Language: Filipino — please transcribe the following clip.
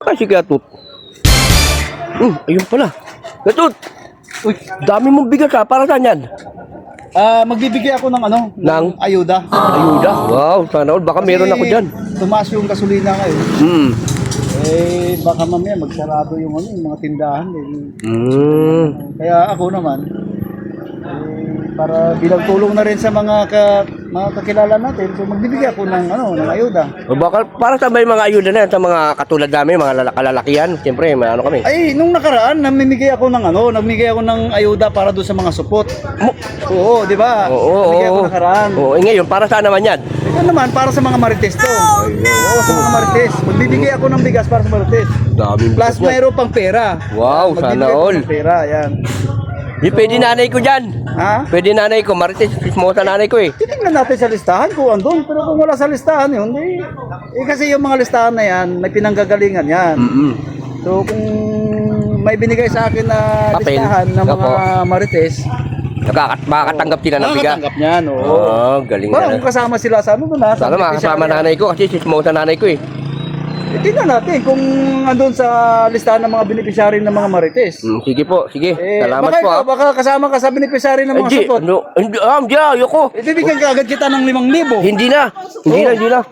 Ay, si Gatut. Ayun pala. Gatut, Uy, dami mong bigas ha. Para saan yan? magbibigay ako ng ano, Ng? ayuda. Ayuda. Wow, sana all. Baka meron ako dyan. Tumaas yung gasolina ngayon. Hmm. Eh, baka mamaya magsarado yung ano, yung mga tindahan. Kaya ako naman, para bilang tulong na rin sa mga kakilala natin, so magbibigay ako ng ng ayuda. O baka para sa may mga ayuda na yan, sa mga katulad namin, mga kalalakihan. Siyempre, may ano kami. Ay, nung nakaraan, namimigay ako ng ayuda para doon sa mga supot. Oo, di ba? Oo, namimigay ako nakaraan. Oo, ngayon, para saan naman yan? Ito naman, para sa mga marites to. Oo, sa mga marites. Magbibigay ako ng bigas para sa marites. Daming Plus, bigas yan. mayroon pang pera. Wow, Magbibigay sana ako all. ng pera, yan. Di pwede nanay ko dyan. Ha? Pwede nanay ko. Marites, mo sa nanay ko eh. Titingnan natin sa listahan kung andun. Pero kung wala sa listahan yun, kasi yung mga listahan na yan, may pinanggagalingan yan. So kung may binigay sa akin na Papel. listahan ng mga Opo. marites, Makakatanggap sila ng bigas. makakatanggap niyan. Oo. Oo, galing Parang na. kung kasama sila sa ano doon ha. Sana makasama nanay ko kasi sismo sa nanay ko eh. Tingnan natin kung andun sa listahan ng mga beneficiary ng mga marites. Sige po, sige. Salamat baka, po ha. baka kasama ka sa beneficiary ng mga Hindi, supot. hindi, ayoko. Bibigyan ka agad kita ng 5,000. Hindi na.